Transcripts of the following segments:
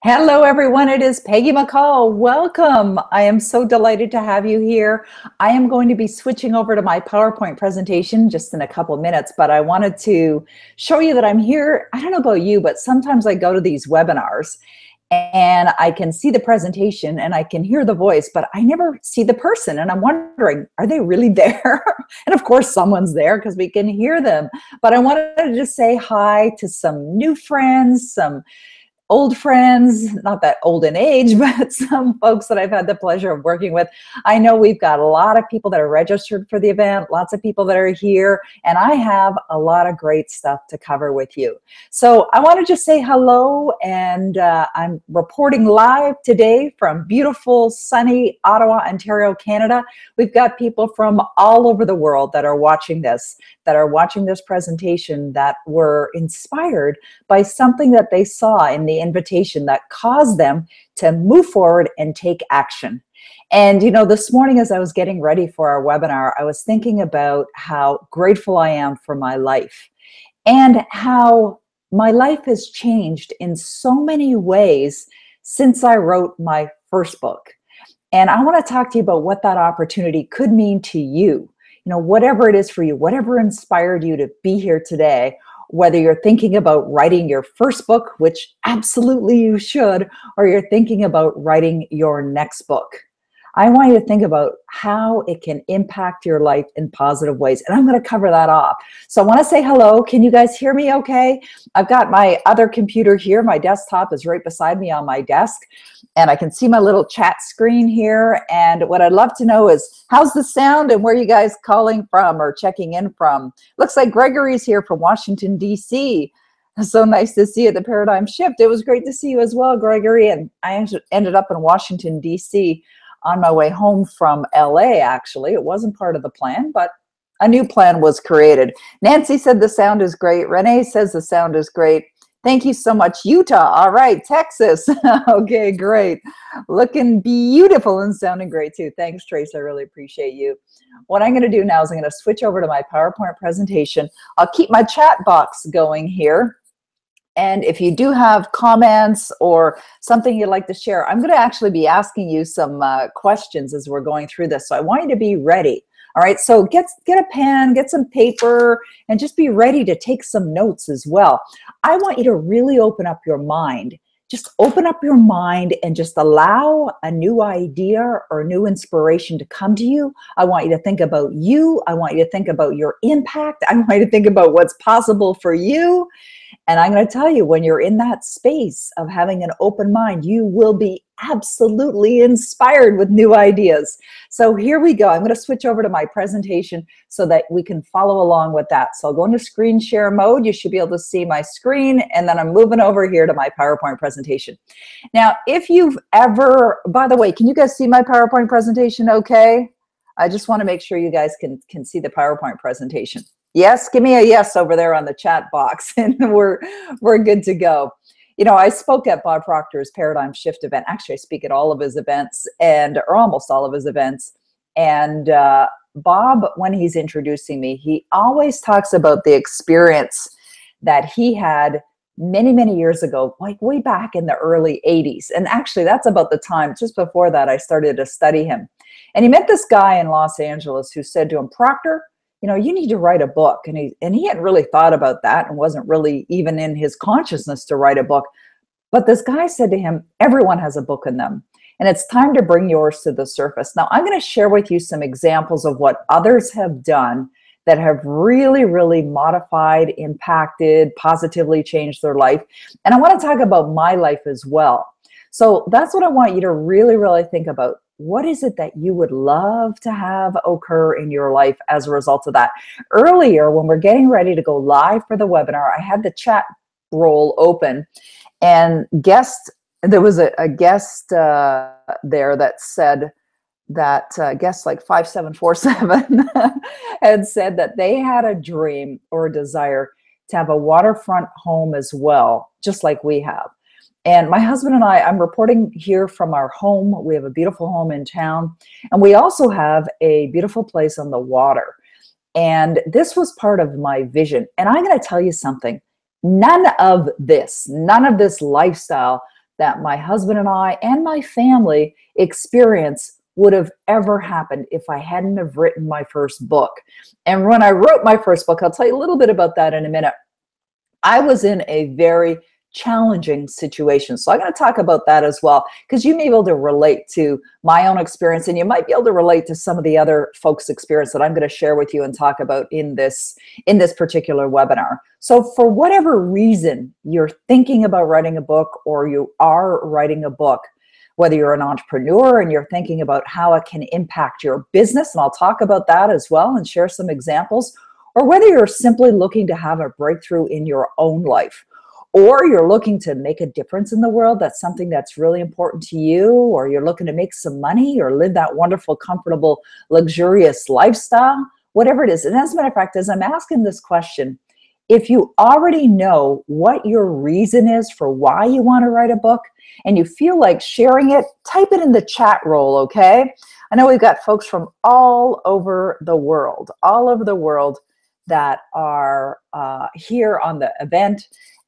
Hello, everyone. It is Peggy McCall. Welcome. I am so delighted to have you here. I am going to be switching over to my PowerPoint presentation just in a couple minutes, but I wanted to show you that I'm here. I don't know about you, but sometimes I go to these webinars and I can see the presentation and I can hear the voice, but I never see the person. And I'm wondering, are they really there? And of course, someone's there because we can hear them. But I wanted to just say hi to some new friends, some old friends, not that old in age, but some folks that I've had the pleasure of working with. I know we've got a lot of people that are registered for the event, lots of people that are here, and I have a lot of great stuff to cover with you. So I want to just say hello, and I'm reporting live today from beautiful, sunny Ottawa, Ontario, Canada. We've got people from all over the world that are watching this presentation that were inspired by something that they saw in the invitation that caused them to move forward and take action. And you know, this morning as I was getting ready for our webinar, I was thinking about how grateful I am for my life and how my life has changed in so many ways since I wrote my first book. And I want to talk to you about what that opportunity could mean to you. You know, whatever it is for you, whatever inspired you to be here today, whether you're thinking about writing your first book, which absolutely you should, or you're thinking about writing your next book. I want you to think about how it can impact your life in positive ways. And I'm going to cover that off. So I want to say hello. Can you guys hear me okay? I've got my other computer here. My desktop is right beside me on my desk. And I can see my little chat screen here. And what I'd love to know is, how's the sound and where are you guys calling from or checking in from? Looks like Gregory's here from Washington, D.C. So nice to see you at the Paradigm Shift. It was great to see you as well, Gregory. And I ended up in Washington, D.C. on my way home from LA, actually. It wasn't part of the plan, but a new plan was created. Nancy said the sound is great. Renee says the sound is great. Thank you so much. Utah. All right. Texas. Okay, great. Looking beautiful and sounding great too. Thanks, Trace. I really appreciate you. What I'm going to do now is I'm going to switch over to my PowerPoint presentation. I'll keep my chat box going here. And if you do have comments or something you'd like to share, I'm going to actually be asking you some questions as we're going through this. So I want you to be ready. All right, so get a pen, get some paper, and just be ready to take some notes as well. I want you to really open up your mind. Just open up your mind and just allow a new idea or new inspiration to come to you. I want you to think about you. I want you to think about your impact. I want you to think about what's possible for you. And I'm going to tell you, when you're in that space of having an open mind, you will be absolutely inspired with new ideas. So here we go. I'm going to switch over to my presentation so that we can follow along with that. So I'll go into screen share mode. You should be able to see my screen. And then I'm moving over here to my PowerPoint presentation. Now, if you've ever, by the way, can you guys see my PowerPoint presentation okay? I just want to make sure you guys can see the PowerPoint presentation. Yes, give me a yes over there on the chat box, and we're good to go. You know, I spoke at Bob Proctor's Paradigm Shift event. Actually, I speak at all of his events, or almost all of his events. And Bob, when he's introducing me, he always talks about the experience that he had many, many years ago, like way back in the early 80s. And actually, that's about the time, just before that, I started to study him. And he met this guy in Los Angeles who said to him, Proctor, you know, you need to write a book. And he hadn't really thought about that and wasn't really even in his consciousness to write a book. But this guy said to him, everyone has a book in them, and it's time to bring yours to the surface. Now, I'm going to share with you some examples of what others have done that have really, really modified, impacted, positively changed their life. And I want to talk about my life as well. So that's what I want you to really, really think about. What is it that you would love to have occur in your life as a result of that? Earlier, when we're getting ready to go live for the webinar, I had the chat roll open, and there was a guest there that said that guest like 5747 had said that they had a dream or a desire to have a waterfront home as well, just like we have. And my husband and I'm reporting here from our home. We have a beautiful home in town, and we also have a beautiful place on the water. And this was part of my vision. And I'm going to tell you something. None of this lifestyle that my husband and I and my family experience would have ever happened if I hadn't have written my first book. And when I wrote my first book, I'll tell you a little bit about that in a minute, I was in a very challenging situation. So I'm going to talk about that as well, because you may be able to relate to my own experience, and you might be able to relate to some of the other folks' experience that I'm going to share with you and talk about in this particular webinar. So for whatever reason you're thinking about writing a book, or you are writing a book, whether you're an entrepreneur and you're thinking about how it can impact your business, and I'll talk about that as well and share some examples, or whether you're simply looking to have a breakthrough in your own life, or you're looking to make a difference in the world, that's something that's really important to you, or you're looking to make some money or live that wonderful, comfortable, luxurious lifestyle, whatever it is. And as a matter of fact, as I'm asking this question, if you already know what your reason is for why you want to write a book and you feel like sharing it, type it in the chat roll, okay? I know we've got folks from all over the world that are here on the event.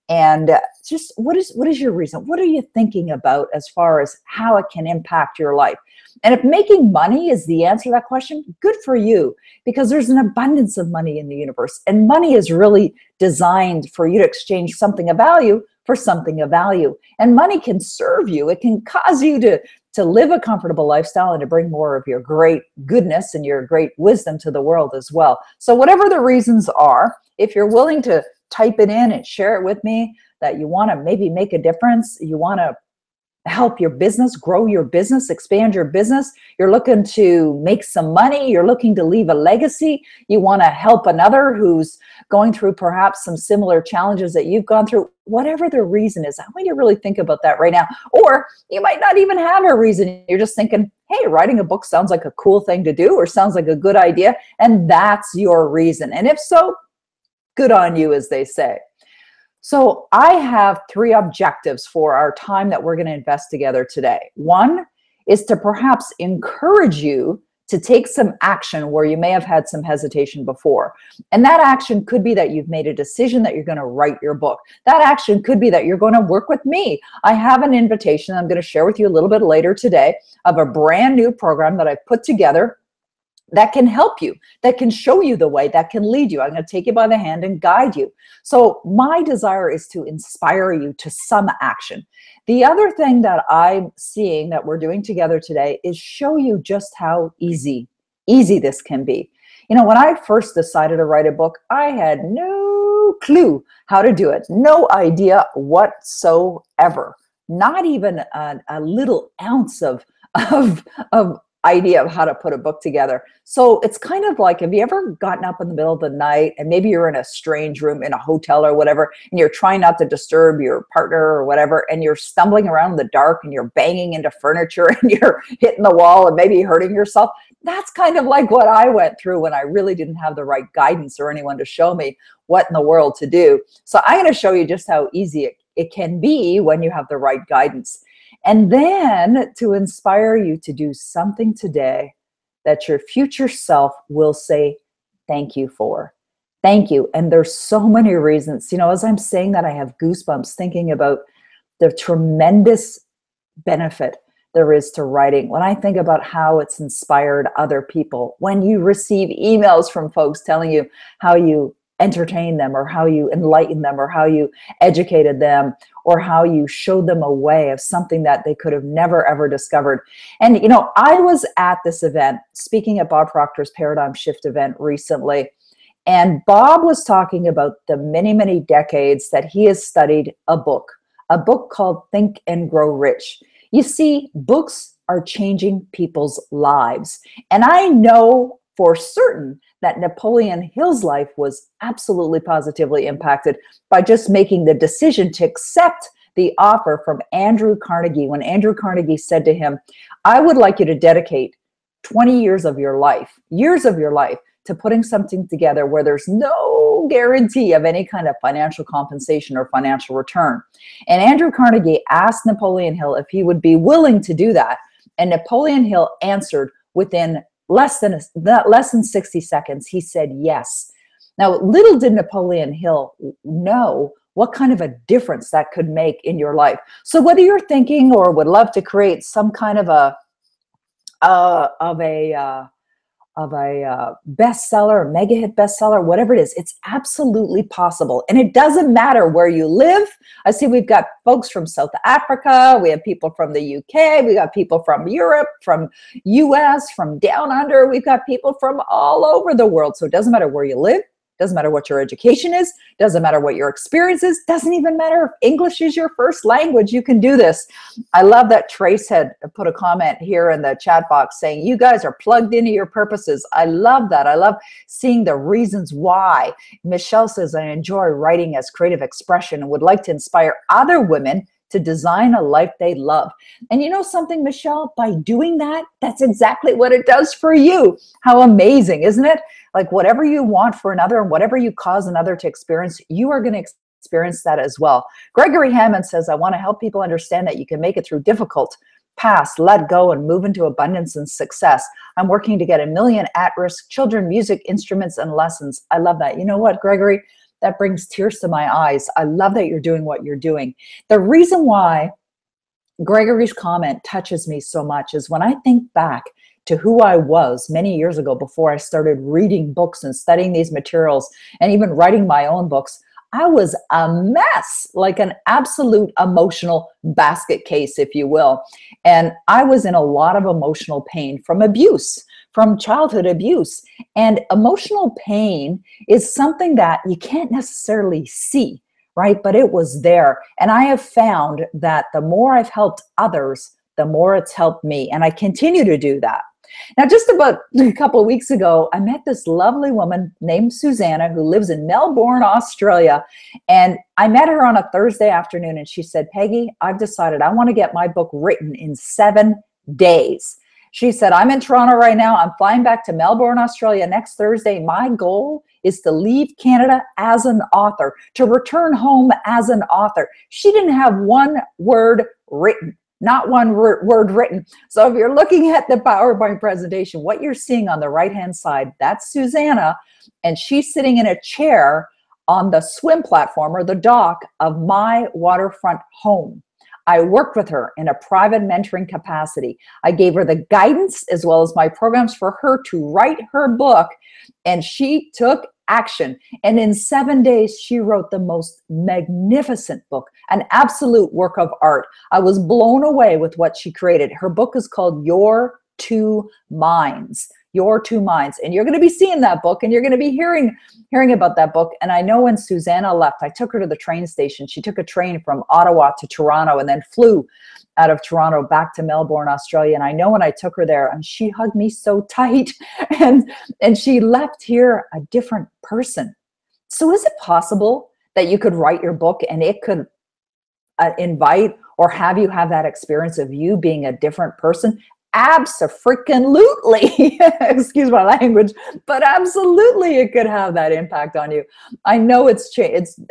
And just what is your reason? What are you thinking about as far as how it can impact your life? And if making money is the answer to that question, good for you, because there's an abundance of money in the universe. And money is really designed for you to exchange something of value for something of value. And money can serve you. It can cause you to live a comfortable lifestyle and to bring more of your great goodness and your great wisdom to the world as well. So whatever the reasons are, if you're willing to type it in and share it with me, that you want to maybe make a difference, you want to help your business, grow your business, expand your business, you're looking to make some money, you're looking to leave a legacy, you want to help another who's going through perhaps some similar challenges that you've gone through, whatever the reason is, I want you to really think about that right now. Or you might not even have a reason. You're just thinking, hey, writing a book sounds like a cool thing to do, or sounds like a good idea, and that's your reason. And if so, good on you, as they say. So I have 3 objectives for our time that we're going to invest together today. One is to perhaps encourage you to take some action where you may have had some hesitation before. And that action could be that you've made a decision that you're going to write your book. That action could be that you're going to work with me. I have an invitation I'm going to share with you a little bit later today of a brand new program that I've put together that can help you, that can show you the way, that can lead you. I'm going to take you by the hand and guide you. So my desire is to inspire you to some action. The other thing that I'm seeing that we're doing together today is show you just how easy this can be. You know, when I first decided to write a book, I had no clue how to do it. No idea whatsoever. Not even a little ounce of idea of how to put a book together. So it's kind of like, have you ever gotten up in the middle of the night and maybe you're in a strange room in a hotel or whatever, and you're trying not to disturb your partner or whatever, and you're stumbling around in the dark and you're banging into furniture and you're hitting the wall and maybe hurting yourself? That's kind of like what I went through when I really didn't have the right guidance or anyone to show me what in the world to do. So I'm going to show you just how easy it can be when you have the right guidance. And then to inspire you to do something today that your future self will say thank you for. Thank you. And there's so many reasons. You know, as I'm saying that, I have goosebumps thinking about the tremendous benefit there is to writing. When I think about how it's inspired other people, when you receive emails from folks telling you how you entertain them, or how you enlighten them, or how you educated them, or how you showed them a way of something that they could have never, ever discovered. And, you know, I was at this event, speaking at Bob Proctor's Paradigm Shift event recently, and Bob was talking about the many, many decades that he has studied a book called Think and Grow Rich. You see, books are changing people's lives. And I know for certain that Napoleon Hill's life was absolutely positively impacted by just making the decision to accept the offer from Andrew Carnegie, when Andrew Carnegie said to him, I would like you to dedicate 20 years of your life to putting something together where there's no guarantee of any kind of financial compensation or financial return. And Andrew Carnegie asked Napoleon Hill if he would be willing to do that. And Napoleon Hill answered within less than 60 seconds. He said yes. Now, little did Napoleon Hill know what kind of a difference that could make in your life. So whether you're thinking or would love to create some kind of a bestseller, mega hit bestseller, whatever it is, it's absolutely possible. And it doesn't matter where you live. I see we've got folks from South Africa, we have people from the UK, we got people from Europe, from US, from down under, we've got people from all over the world. So it doesn't matter where you live. Doesn't matter what your education is, doesn't matter what your experience is, doesn't even matter if English is your first language, you can do this. I love that Trace had put a comment here in the chat box saying, you guys are plugged into your purposes. I love that. I love seeing the reasons why. Michelle says, I enjoy writing as creative expression and would like to inspire other women to design a life they love. And you know something, Michelle, by doing that, that's exactly what it does for you. How amazing, isn't it? Like whatever you want for another and whatever you cause another to experience, you are going to experience that as well. Gregory Hammond says, I want to help people understand that you can make it through difficult, pass, let go, and move into abundance and success. I'm working to get 1 million at-risk children music instruments and lessons. I love that. You know what, Gregory? That brings tears to my eyes. I love that you're doing what you're doing. The reason why Gregory's comment touches me so much is when I think back to who I was many years ago before I started reading books and studying these materials and even writing my own books, I was a mess, like an absolute emotional basket case, if you will. And I was in a lot of emotional pain from abuse, from childhood abuse. And emotional pain is something that you can't necessarily see, right? But it was there. And I have found that the more I've helped others, the more it's helped me. And I continue to do that. Now, just about a couple of weeks ago, I met this lovely woman named Susanna who lives in Melbourne, Australia. And I met her on a Thursday afternoon and she said, Peggy, I've decided I want to get my book written in 7 days. She said, I'm in Toronto right now. I'm flying back to Melbourne, Australia next Thursday. My goal is to leave Canada as an author, to return home as an author. She didn't have one word written. Not one word written. So if you're looking at the PowerPoint presentation, what you're seeing on the right-hand side, that's Susanna, and she's sitting in a chair on the swim platform or the dock of my waterfront home. I worked with her in a private mentoring capacity. I gave her the guidance as well as my programs for her to write her book, and she took action. And in 7 days, she wrote the most magnificent book, an absolute work of art. I was blown away with what she created. Her book is called Your Two Minds. Your Two Minds. And you're going to be seeing that book and you're going to be hearing about that book. And I know when Susanna left, I took her to the train station. She took a train from Ottawa to Toronto and then flew out of Toronto back to Melbourne, Australia. And I know when I took her there and she hugged me so tight and she left here a different person. So is it possible that you could write your book and it could invite or have you have that experience of you being a different person? Abso-freaking-lutely, excuse my language, but absolutely it could have that impact on you. I know it's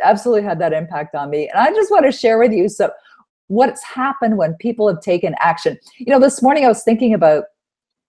absolutely had that impact on me. And I just want to share with you what's happened when people have taken action. You know, this morning I was thinking about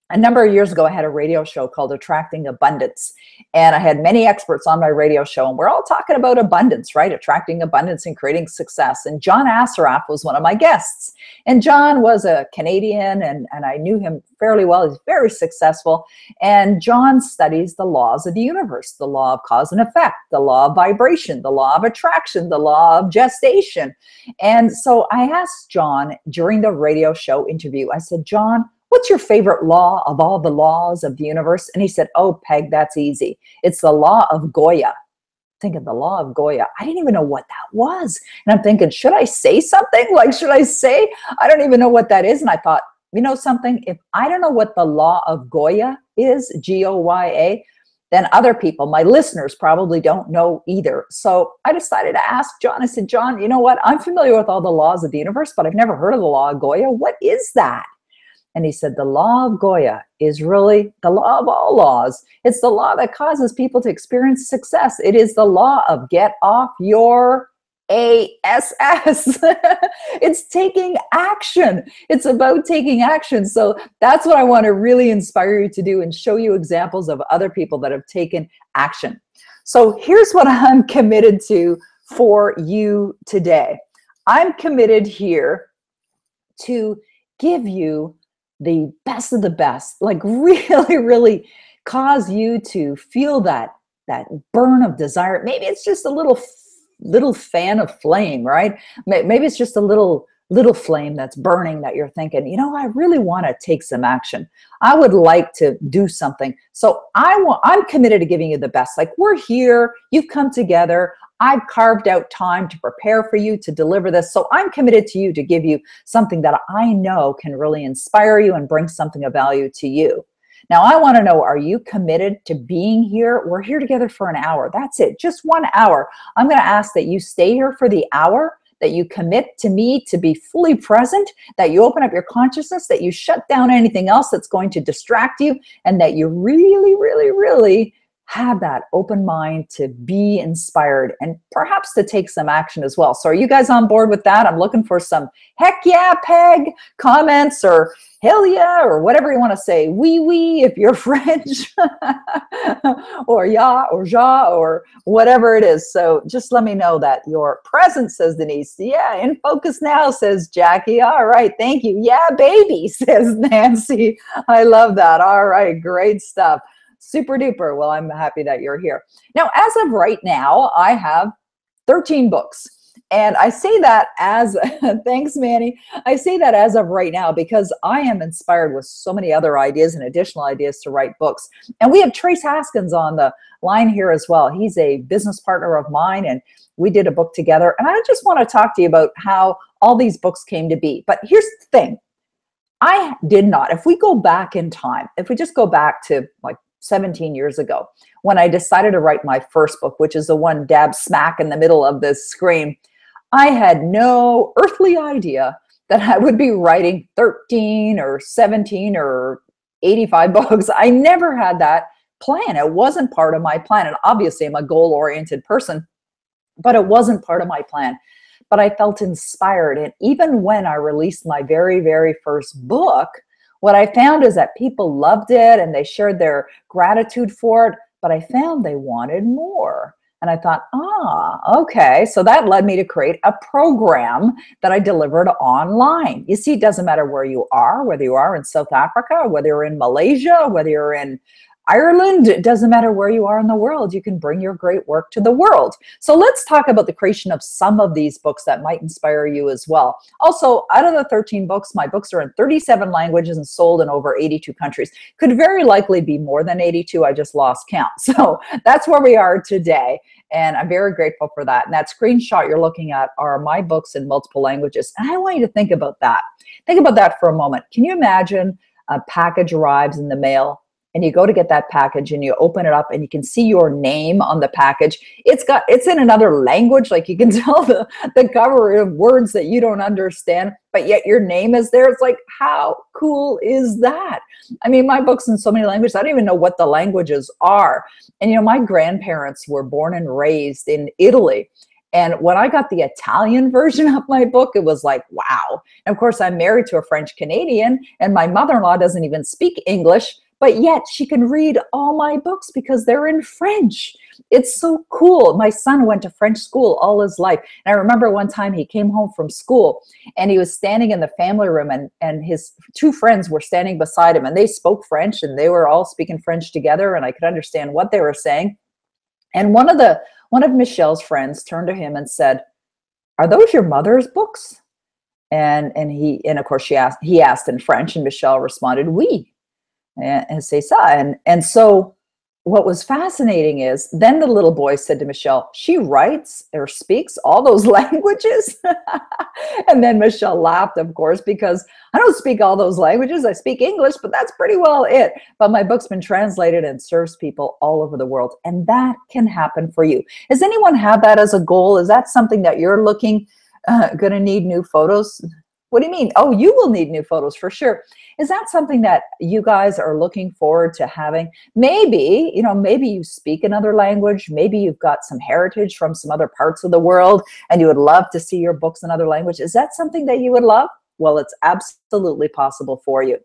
a number of years ago, I had a radio show called Attracting Abundance. And I had many experts on my radio show. And we're all talking about abundance, right? Attracting abundance and creating success. And John Assaraf was one of my guests. And John was a Canadian, and I knew him fairly well. He's very successful. And John studies the laws of the universe, the law of cause and effect, the law of vibration, the law of attraction, the law of gestation. And so I asked John during the radio show interview, I said, John, what's your favorite law of all the laws of the universe? And he said, oh, Peg, that's easy. It's the law of Goya. Thinking the law of Goya. I didn't even know what that was. And I'm thinking, should I say something? Like, should I say, I don't even know what that is. And I thought, you know something? If I don't know what the law of Goya is, G-O-Y-A, then other people, my listeners, probably don't know either. So I decided to ask John. I said, John, you know what? I'm familiar with all the laws of the universe, but I've never heard of the law of Goya. What is that? And he said, the law of Goya is really the law of all laws. It's the law that causes people to experience success. It is the law of get off your ass. It's taking action. It's about taking action. So that's what I want to really inspire you to do and show you examples of other people that have taken action. So here's what I'm committed to for you today. I'm committed here to give you the best of the best, like really, really cause you to feel that burn of desire. Maybe it's just a little fan of flame, right? Maybe it's just a little flame that's burning that you're thinking, I really want to take some action. I would like to do something. So I'm committed to giving you the best. Like, we're here, you've come together. I've carved out time to prepare for you to deliver this. So I'm committed to you to give you something that I know can really inspire you and bring something of value to you. Now, I want to know, are you committed to being here? We're here together for an hour. That's it, just 1 hour. I'm going to ask that you stay here for the hour, that you commit to me to be fully present, that you open up your consciousness, that you shut down anything else that's going to distract you, and that you really, really, really have that open mind to be inspired and perhaps to take some action as well. So are you guys on board with that? I'm looking for some heck yeah, Peg comments, or hell yeah, or whatever you want to say. Oui, if you're French, or ja, or ja, or whatever it is. So just let me know that you're present, says Denise. Yeah, in focus now, says Jackie. All right, thank you. Yeah, baby, says Nancy. I love that. All right, great stuff. Super duper. Well, I'm happy that you're here. Now, as of right now, I have 13 books. And I say that as, thanks, Manny. I say that as of right now because I am inspired with so many other ideas and additional ideas to write books. And we have Trace Haskins on the line here as well. He's a business partner of mine, and we did a book together. And I just want to talk to you about how all these books came to be. But here's the thing. I did not. If we go back in time, if we just go back to like 17 years ago, when I decided to write my first book, which is the one dab smack in the middle of this screen, I had no earthly idea that I would be writing 13 or 17 or 85 books. I never had that plan. It wasn't part of my plan. And obviously I'm a goal-oriented person, but it wasn't part of my plan. But I felt inspired. And even when I released my very, very first book, what I found is that people loved it and they shared their gratitude for it, but I found they wanted more. And I thought, okay. So that led me to create a program that I delivered online. You see, it doesn't matter where you are, whether you are in South Africa, whether you're in Malaysia, whether you're in Ireland, it doesn't matter where you are in the world, you can bring your great work to the world. So let's talk about the creation of some of these books that might inspire you as well. Also, out of the 13 books, my books are in 37 languages and sold in over 82 countries. Could very likely be more than 82, I just lost count. So that's where we are today. And I'm very grateful for that. And that screenshot you're looking at are my books in multiple languages. And I want you to think about that. Think about that for a moment. Can you imagine a package arrives in the mail, and you go to get that package and you open it up and you can see your name on the package. It's in another language, like you can tell the cover of words that you don't understand, but yet your name is there. It's like, how cool is that? I mean, my book's in so many languages, I don't even know what the languages are. And my grandparents were born and raised in Italy. And when I got the Italian version of my book, it was like, wow. And of course, I'm married to a French Canadian, and my mother-in-law doesn't even speak English, but yet she can read all my books because they're in French. It's so cool. My son went to French school all his life. And I remember one time he came home from school and he was standing in the family room, and his two friends were standing beside him, and they spoke French and they were all speaking French together, and I could understand what they were saying. And one of Michelle's friends turned to him and said, "Are those your mother's books?" And of course he asked in French, and Michelle responded, "Oui." And c'est ça. And so what was fascinating is then the little boy said to Michelle, "She writes or speaks all those languages?" And then Michelle laughed, of course, because I don't speak all those languages. I speak English, but that's pretty well it. But my book's been translated and serves people all over the world. And that can happen for you. Does anyone have that as a goal? Is that something that you're going to need new photos? What do you mean? Oh, you will need new photos for sure. Is that something that you guys are looking forward to having? Maybe, maybe you speak another language. Maybe you've got some heritage from some other parts of the world and you would love to see your books in other language. Is that something that you would love? Well, it's absolutely possible for you.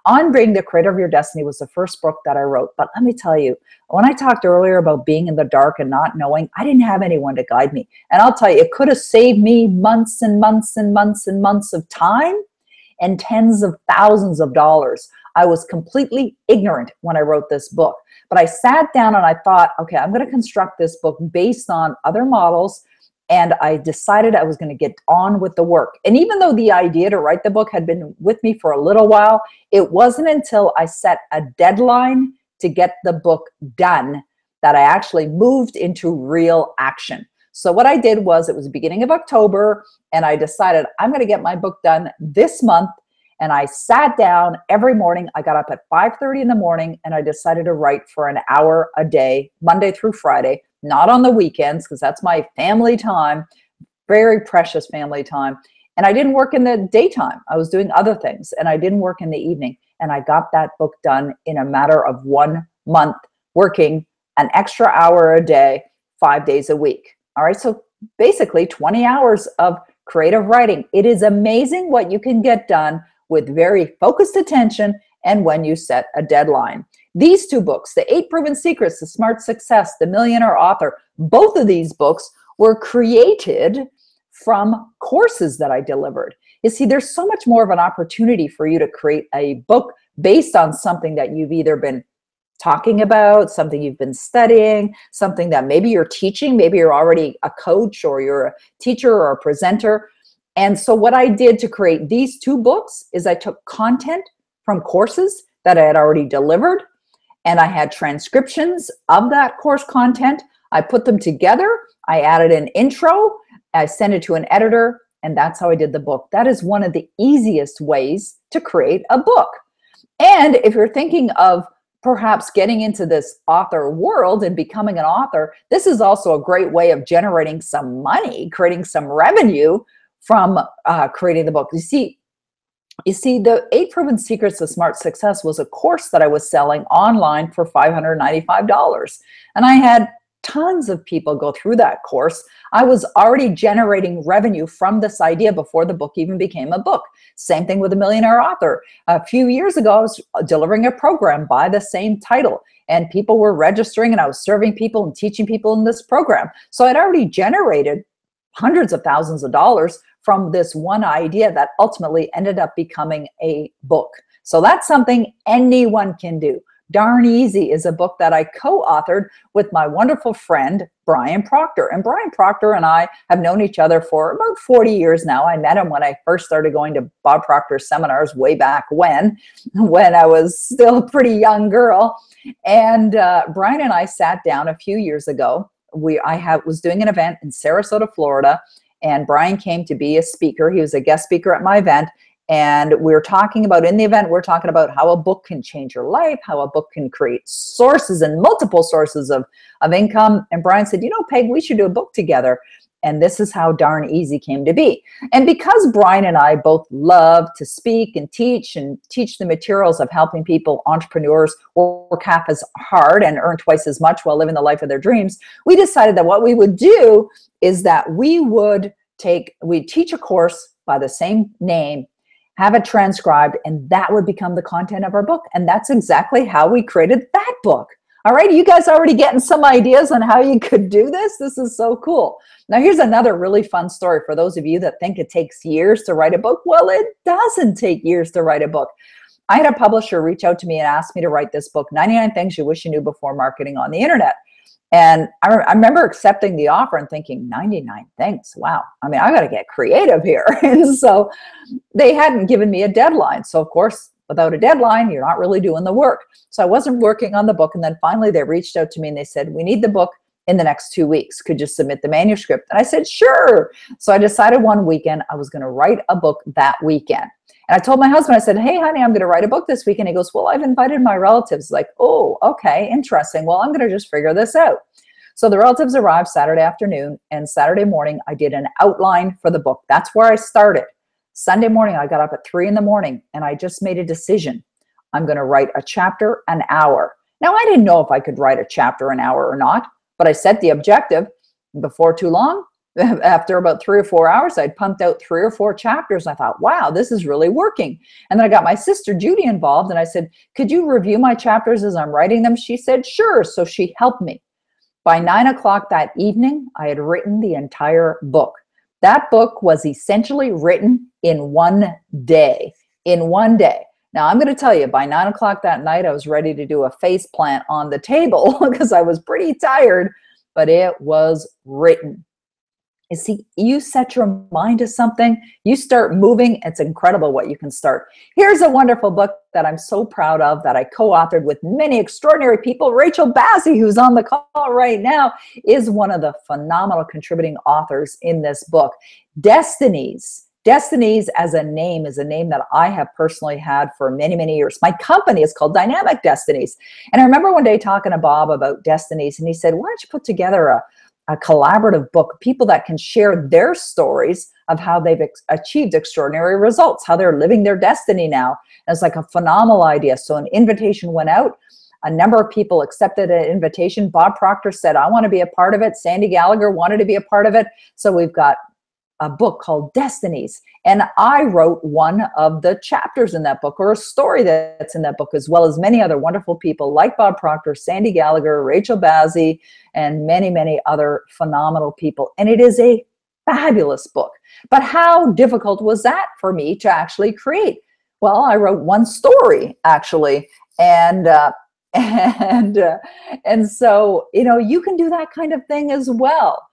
On Being the Creator of Your Destiny was the first book that I wrote. But let me tell you, when I talked earlier about being in the dark and not knowing, I didn't have anyone to guide me. And I'll tell you, it could have saved me months and months and months and months of time and tens of thousands of dollars. I was completely ignorant when I wrote this book. But I sat down and I thought, okay, I'm going to construct this book based on other models. And I decided I was going to get on with the work. And even though the idea to write the book had been with me for a little while, it wasn't until I set a deadline to get the book done that I actually moved into real action. So what I did was, it was the beginning of October, and I decided I'm going to get my book done this month. And I sat down every morning. I got up at 5:30 in the morning, and I decided to write for an hour a day, Monday through Friday, not on the weekends, because that's my family time, very precious family time. And I didn't work in the daytime. I was doing other things, and I didn't work in the evening. And I got that book done in a matter of 1 month, working an extra hour a day, 5 days a week. All right. So basically 20 hours of creative writing. It is amazing what you can get done with very focused attention and when you set a deadline. These two books, The 8 Proven Secrets to Smart Success, The Millionaire Author, both of these books were created from courses that I delivered. You see, there's so much more of an opportunity for you to create a book based on something that you've either been talking about, something you've been studying, something that maybe you're teaching, maybe you're already a coach or you're a teacher or a presenter. And so what I did to create these two books is I took content from courses that I had already delivered, and I had transcriptions of that course content. I put them together. I added an intro. I sent it to an editor, and that's how I did the book. That is one of the easiest ways to create a book. And if you're thinking of perhaps getting into this author world and becoming an author, this is also a great way of generating some money, creating some revenue from creating the book. You see, the 8 Proven Secrets of Smart Success was a course that I was selling online for $595. And I had tons of people go through that course. I was already generating revenue from this idea before the book even became a book. Same thing with The Millionaire Author. A few years ago, I was delivering a program by the same title, and people were registering, and I was serving people and teaching people in this program. So I'd already generated hundreds of thousands of dollars from this one idea that ultimately ended up becoming a book. So that's something anyone can do. Darn Easy is a book that I co-authored with my wonderful friend, Brian Proctor. And Brian Proctor and I have known each other for about 40 years now. I met him when I first started going to Bob Proctor's seminars way back when I was still a pretty young girl. And Brian and I sat down a few years ago. I was doing an event in Sarasota, Florida, and Brian came to be a speaker. He was a guest speaker at my event. And in the event, we're talking about how a book can change your life, how a book can create sources and multiple sources of income. And Brian said, Peg, we should do a book together. And this is how Darn Easy came to be. And because Brian and I both love to speak and teach the materials of helping people, entrepreneurs, work half as hard and earn twice as much while living the life of their dreams, we decided that what we would do is that we'd teach a course by the same name, have it transcribed, and that would become the content of our book. And that's exactly how we created that book. All right, you guys already getting some ideas on how you could do this? This is so cool. Now, here's another really fun story for those of you that think it takes years to write a book. Well, it doesn't take years to write a book. I had a publisher reach out to me and ask me to write this book, 99 Things You Wish You Knew Before Marketing on the Internet. And I remember accepting the offer and thinking, 99 things. Wow. I mean, I got to get creative here. And so they hadn't given me a deadline. So of course, without a deadline, you're not really doing the work. So I wasn't working on the book. And then finally they reached out to me and they said, we need the book in the next 2 weeks. Could you submit the manuscript? And I said, sure. So I decided one weekend I was going to write a book that weekend. And I told my husband, I said, hey, honey, I'm going to write a book this week. And he goes, well, I've invited my relatives. Like, oh, okay, interesting. Well, I'm going to just figure this out. So the relatives arrived Saturday afternoon, and Saturday morning, I did an outline for the book. That's where I started. Sunday morning, I got up at 3 in the morning, and I just made a decision. I'm going to write a chapter an hour. Now, I didn't know if I could write a chapter an hour or not, but I set the objective. Before too long, after about 3 or 4 hours, I'd pumped out 3 or 4 chapters. I thought, wow, this is really working. And then I got my sister Judy involved, and I said, could you review my chapters as I'm writing them? She said, sure. So she helped me. By 9 o'clock that evening, I had written the entire book. That book was essentially written in one day. In one day. Now, I'm going to tell you, by 9 o'clock that night, I was ready to do a face plant on the table because I was pretty tired, but it was written. You see, you set your mind to something, you start moving, it's incredible what you can start. Here's a wonderful book that I'm so proud of that I co-authored with many extraordinary people. Rachel Bazzi, who's on the call right now, is one of the phenomenal contributing authors in this book. Destinies. Destinies as a name is a name that I have personally had for many, many years. My company is called Dynamic Destinies. And I remember one day talking to Bob about Destinies, and he said, why don't you put together a collaborative book, people that can share their stories of how they've achieved extraordinary results, how they're living their destiny now. And it's like a phenomenal idea. So an invitation went out. A number of people accepted an invitation. Bob Proctor said, I want to be a part of it. Sandy Gallagher wanted to be a part of it. So we've got a book called Destinies. And I wrote one of the chapters in that book, or a story that's in that book, as well as many other wonderful people like Bob Proctor, Sandy Gallagher, Rachel Bazzi, and many, many other phenomenal people. And it is a fabulous book. But how difficult was that for me to actually create? Well, I wrote one story, actually. And so, you know, you can do that kind of thing as well.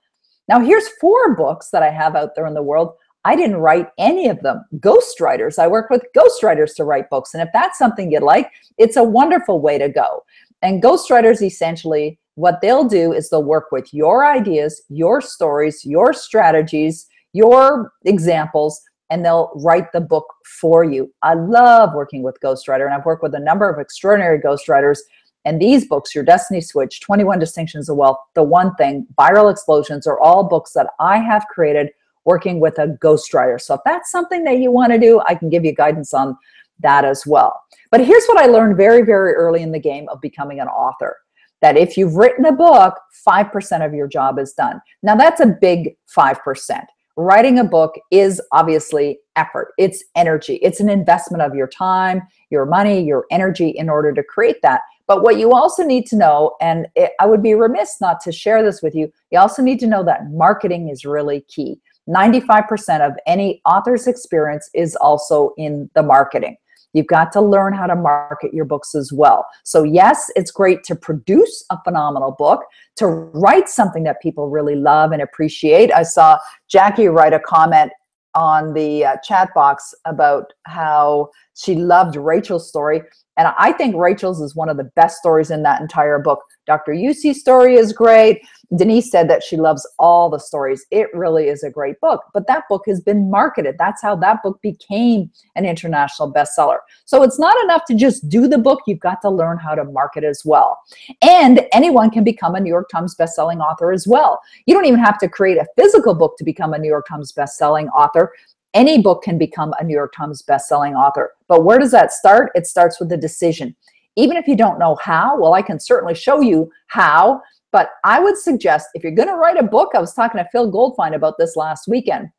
Now, here's 4 books that I have out there in the world. I didn't write any of them. Ghostwriters. I work with ghostwriters to write books. And if that's something you'd like, it's a wonderful way to go. And ghostwriters, essentially, what they'll do is they'll work with your ideas, your stories, your strategies, your examples, and they'll write the book for you. I love working with ghostwriter, and I've worked with a number of extraordinary ghostwriters. And these books, Your Destiny Switch, 21 Distinctions of Wealth, The One Thing, Viral Explosions, are all books that I have created working with a ghostwriter. So if that's something that you want to do, I can give you guidance on that as well. But here's what I learned very, very early in the game of becoming an author, that if you've written a book, 5% of your job is done. Now, that's a big 5%. Writing a book is obviously effort. It's energy. It's an investment of your time, your money, your energy in order to create that. But what you also need to know, and I would be remiss not to share this with you, you also need to know that marketing is really key. 95% of any author's experience is also in the marketing. You've got to learn how to market your books as well. So yes, it's great to produce a phenomenal book, to write something that people really love and appreciate. I saw Jackie write a comment on the chat box about how she loved Rachel's story. And I think Rachel's is one of the best stories in that entire book. Dr. Yusi's story is great. Denise said that she loves all the stories. It really is a great book. But that book has been marketed. That's how that book became an international bestseller. So it's not enough to just do the book. You've got to learn how to market as well. And anyone can become a New York Times bestselling author as well. You don't even have to create a physical book to become a New York Times bestselling author. Any book can become a New York Times bestselling author. But where does that start? It starts with a decision. Even if you don't know how, well, I can certainly show you how. But I would suggest if you're going to write a book, I was talking to Phil Goldfine about this last weekend.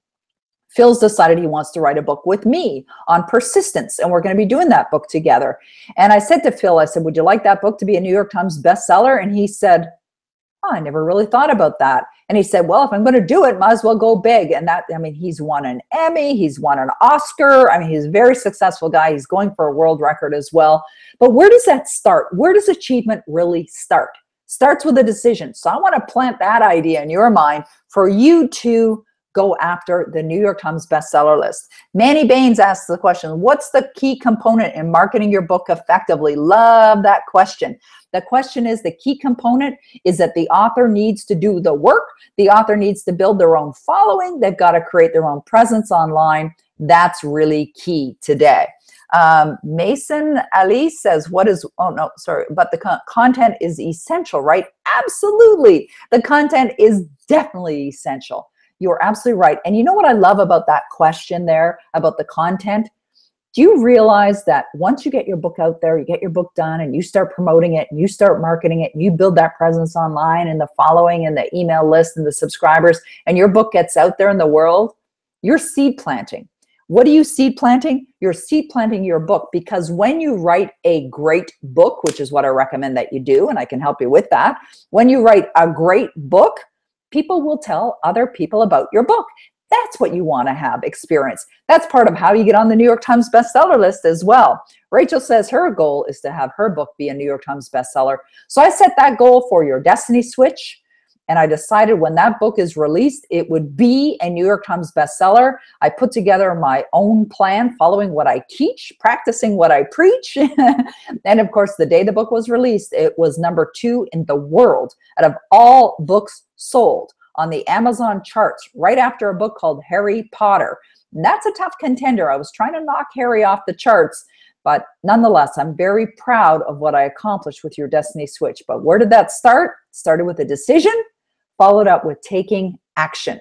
Phil's decided he wants to write a book with me on persistence, and we're going to be doing that book together. And I said to Phil, I said, would you like that book to be a New York Times bestseller? And he said, oh, I never really thought about that. And he said, well, if I'm going to do it, might as well go big. And that, I mean, he's won an Emmy, he's won an Oscar. I mean, he's a very successful guy. He's going for a world record as well. But where does that start? Where does achievement really start? Starts with a decision. So I want to plant that idea in your mind for you to go after the New York Times bestseller list. Manny Baines asks the question, what's the key component in marketing your book effectively? Love that question. The question is, the key component is that the author needs to do the work. The author needs to build their own following. They've got to create their own presence online. That's really key today. Mason Ali says, but the content is essential, right? Absolutely. The content is definitely essential. You're absolutely right. And you know what I love about that question there, about the content? Do you realize that once you get your book out there, you get your book done and you start promoting it and you start marketing it, and you build that presence online and the following and the email list and the subscribers, and your book gets out there in the world, you're seed planting. What are you seed planting? You're seed planting your book, because when you write a great book, which is what I recommend that you do, and I can help you with that, when you write a great book, people will tell other people about your book. That's what you want to have experience. That's part of how you get on the New York Times bestseller list as well. Rachel says her goal is to have her book be a New York Times bestseller. So I set that goal for your Destiny Switch, and I decided when that book is released, it would be a New York Times bestseller. I put together my own plan, following what I teach, practicing what I preach. And of course, the day the book was released, it was #2 in the world out of all books sold on the Amazon charts, right after a book called Harry Potter. And that's a tough contender. I was trying to knock Harry off the charts, but nonetheless, I'm very proud of what I accomplished with your Destiny Switch. But where did that start? It started with a decision, followed up with taking action.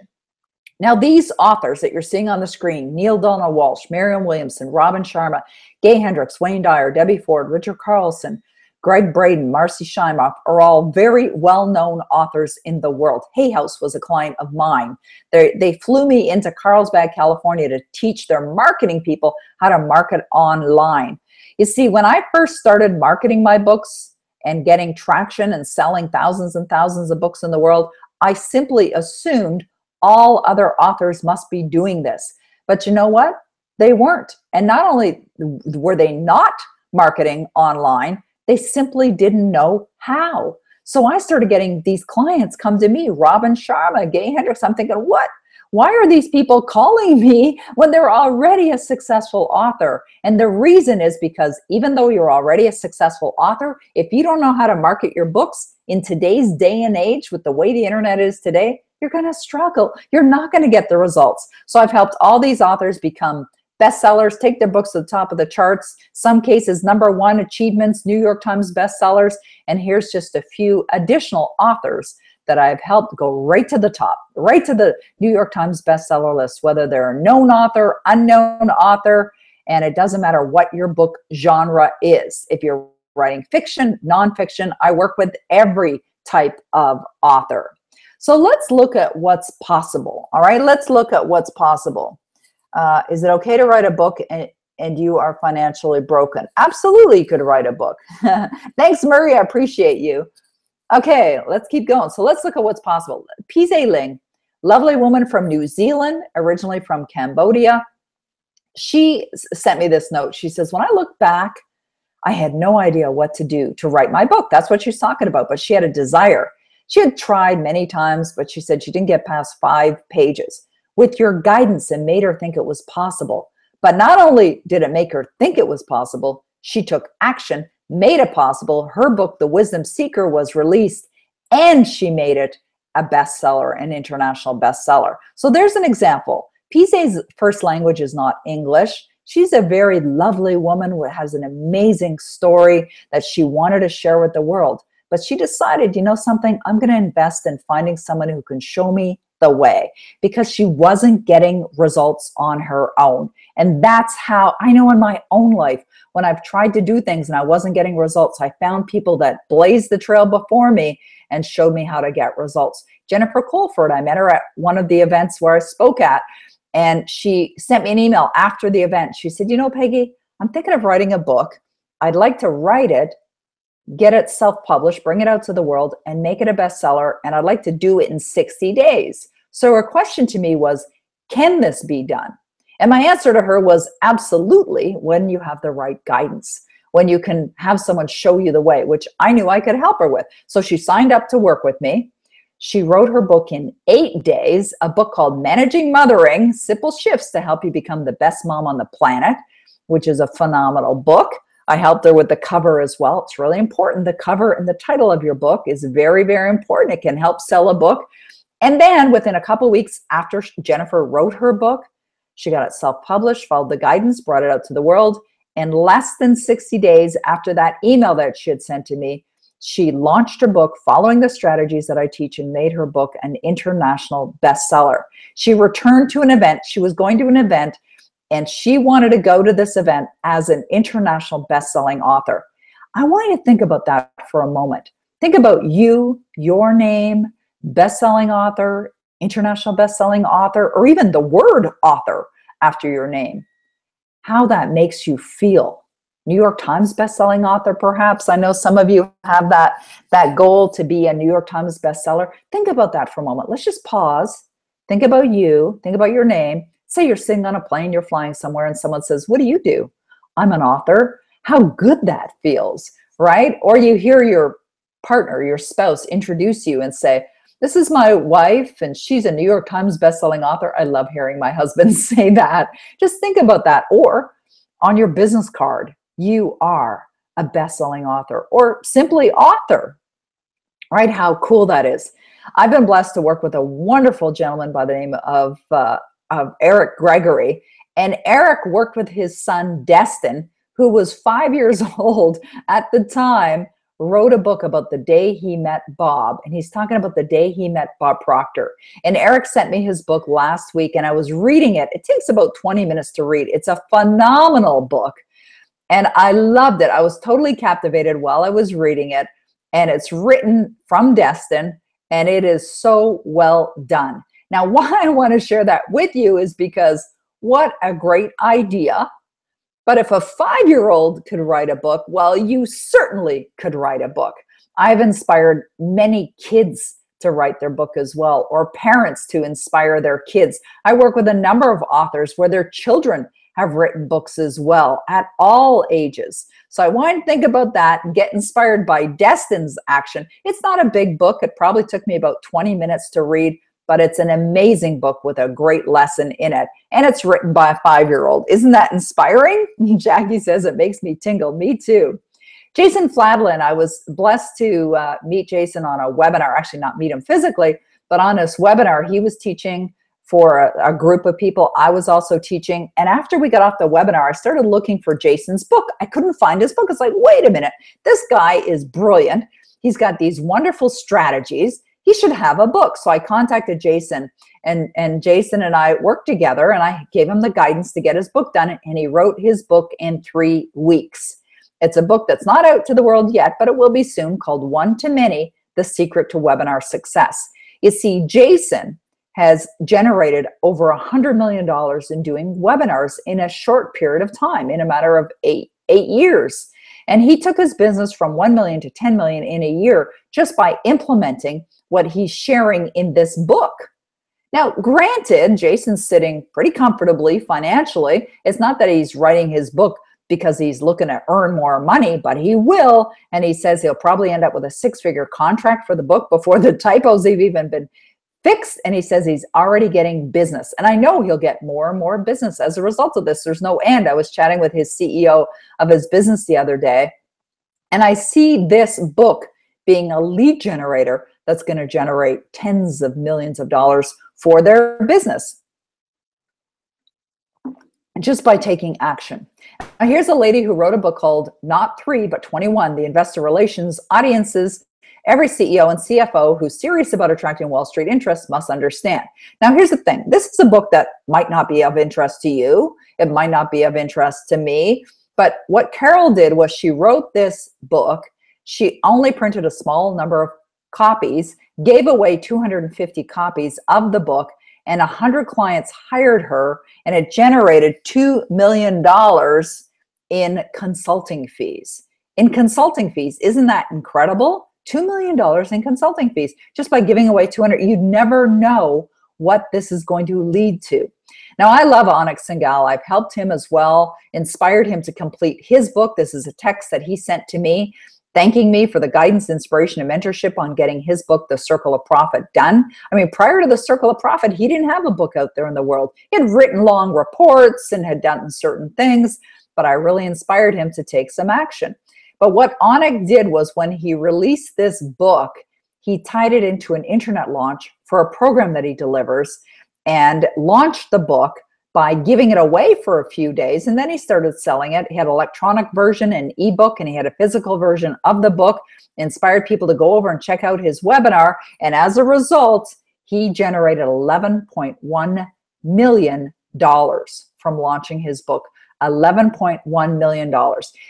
Now, these authors that you're seeing on the screen, Neil Donald Walsh, Marianne Williamson, Robin Sharma, Gay Hendricks, Wayne Dyer, Debbie Ford, Richard Carlson, Greg Braden, Marcy Shimoff, are all very well-known authors in the world. Hay House was a client of mine. They flew me into Carlsbad, California to teach their marketing people how to market online. You see, when I first started marketing my books and getting traction and selling thousands and thousands of books in the world, I simply assumed all other authors must be doing this. But you know what? They weren't. And not only were they not marketing online, they simply didn't know how. So I started getting these clients come to me, Robin Sharma, Gay Hendricks. I'm thinking, what? Why are these people calling me when they're already a successful author? And the reason is because even though you're already a successful author, if you don't know how to market your books in today's day and age with the way the internet is today, you're going to struggle. You're not going to get the results. So I've helped all these authors become bestsellers, take their books to the top of the charts, some cases #1 achievements, New York Times bestsellers. And here's just a few additional authors that I've helped go right to the top, right to the New York Times bestseller list, whether they're a known author, unknown author, and it doesn't matter what your book genre is. If you're writing fiction, nonfiction, I work with every type of author. So let's look at what's possible. All right, let's look at what's possible. Is it okay to write a book and you are financially broken? Absolutely, you could write a book. Thanks, Murray. I appreciate you. Okay, let's keep going. So let's look at what's possible. Pizay Ling, lovely woman from New Zealand, originally from Cambodia. She sent me this note. She says, when I look back, I had no idea what to do to write my book. That's what she's talking about, but she had a desire. She had tried many times, but she said she didn't get past 5 pages. With your guidance, and made her think it was possible. But not only did it make her think it was possible, she took action, made it possible. Her book, The Wisdom Seeker, was released, and she made it a bestseller, an international bestseller. So there's an example. Pizay's first language is not English. She's a very lovely woman who has an amazing story that she wanted to share with the world. But she decided, you know something, I'm going to invest in finding someone who can show me the way, because she wasn't getting results on her own. And that's how I know in my own life, when I've tried to do things and I wasn't getting results, I found people that blazed the trail before me and showed me how to get results. Jennifer Colford, I met her at one of the events where I spoke at, and she sent me an email after the event. She said, you know, Peggy, I'm thinking of writing a book. I'd like to write it, get it self-published, bring it out to the world, and make it a bestseller. And I'd like to do it in 60 days. So her question to me was, can this be done? And my answer to her was absolutely, when you have the right guidance, when you can have someone show you the way, which I knew I could help her with. So she signed up to work with me. She wrote her book in 8 days, a book called Managing Mothering, Simple Shifts to Help You Become the Best Mom on the Planet, which is a phenomenal book. I helped her with the cover as well. It's really important. The cover and the title of your book is very, very important. It can help sell a book. And then within a couple of weeks after Jennifer wrote her book, she got it self-published, followed the guidance, brought it out to the world. And less than 60 days after that email that she had sent to me, she launched her book following the strategies that I teach, and made her book an international bestseller. She returned to an event. She was going to an event, and she wanted to go to this event as an international best-selling author. I want you to think about that for a moment. Think about you, your name, best-selling author, international best-selling author, or even the word author after your name. How that makes you feel. New York Times best-selling author, perhaps. I know some of you have that goal to be a New York Times bestseller. Think about that for a moment. Let's just pause. Think about you. Think about your name. Say you're sitting on a plane, you're flying somewhere, and someone says, "What do you do?" "I'm an author." How good that feels, right? Or you hear your partner, your spouse, introduce you and say, "This is my wife, and she's a New York Times bestselling author." I love hearing my husband say that. Just think about that. Or on your business card, you are a bestselling author, or simply author, right? How cool that is. I've been blessed to work with a wonderful gentleman by the name of Eric Gregory. And Eric worked with his son, Destin, who was 5 years old at the time, wrote a book about the day he met Bob. And he's talking about the day he met Bob Proctor. And Eric sent me his book last week, and I was reading it. It takes about 20 minutes to read. It's a phenomenal book. And I loved it. I was totally captivated while I was reading it. And it's written from Destin, and it is so well done. Now, why I want to share that with you is because what a great idea. But if a 5-year-old could write a book, well, you certainly could write a book. I've inspired many kids to write their book as well, or parents to inspire their kids. I work with a number of authors where their children have written books as well at all ages. So I want to think about that and get inspired by Destin's action. It's not a big book. It probably took me about 20 minutes to read, but it's an amazing book with a great lesson in it. And it's written by a 5-year-old. Isn't that inspiring? Jackie says it makes me tingle. Me too. Jason Flatland, I was blessed to meet Jason on a webinar, actually not meet him physically, but on this webinar, he was teaching for a group of people. I was also teaching. And after we got off the webinar, I started looking for Jason's book. I couldn't find his book. It's like, wait a minute, this guy is brilliant. He's got these wonderful strategies. He should have a book. So I contacted Jason, and Jason and I worked together, and I gave him the guidance to get his book done, and he wrote his book in 3 weeks. It's a book that's not out to the world yet, but it will be soon, called One to Many, The Secret to Webinar Success. You see, Jason has generated over $100 million in doing webinars in a short period of time, in a matter of eight years. And he took his business from 1 million to 10 million in a year just by implementing what he's sharing in this book. Now, granted, Jason's sitting pretty comfortably financially. It's not that he's writing his book because he's looking to earn more money, but he will. And he says he'll probably end up with a 6-figure contract for the book before the typos have even been fixed. And he says he's already getting business. And I know he'll get more and more business as a result of this. There's no end. I was chatting with his CEO of his business the other day, and I see this book being a lead generator that's going to generate tens of millions of dollars for their business just by taking action. Now, here's a lady who wrote a book called Not 3, but 21, The Investor Relations Audiences Every CEO and CFO who's serious about attracting Wall Street interest must understand. Now, here's the thing. This is a book that might not be of interest to you. It might not be of interest to me. But what Carol did was she wrote this book. She only printed a small number of copies, gave away 250 copies of the book, and 100 clients hired her, and it generated $2 million in consulting fees. In consulting fees, isn't that incredible? $2 million in consulting fees just by giving away 200. You'd never know what this is going to lead to. Now, I love Onyx Single. I've helped him as well, inspired him to complete his book. This is a text that he sent to me, thanking me for the guidance, inspiration, and mentorship on getting his book, The Circle of Profit, done. I mean, prior to The Circle of Profit, he didn't have a book out there in the world. He had written long reports and had done certain things, but I really inspired him to take some action. But what Onyx did was when he released this book, he tied it into an internet launch for a program that he delivers and launched the book by giving it away for a few days. And then he started selling it. He had an electronic version, an ebook, and he had a physical version of the book, inspired people to go over and check out his webinar. And as a result, he generated $11.1 million from launching his book, $11.1 million.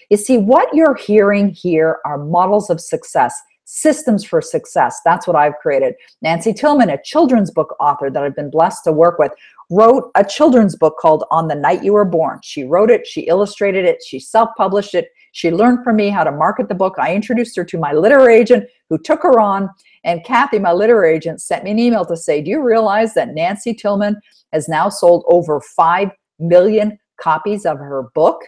You see, what you're hearing here are models of success, systems for success. That's what I've created. Nancy Tillman, a children's book author that I've been blessed to work with, wrote a children's book called On the Night You Were Born. She wrote it, she illustrated it, she self-published it. She learned from me how to market the book. I introduced her to my literary agent who took her on. And Kathy, my literary agent, sent me an email to say, do you realize that Nancy Tillman has now sold over 5 million copies of her book?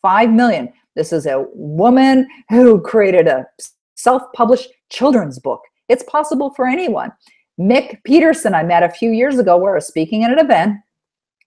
5 million. This is a woman who created a self-published children's book. It's possible for anyone. Mick Peterson, I met a few years ago where I was speaking at an event,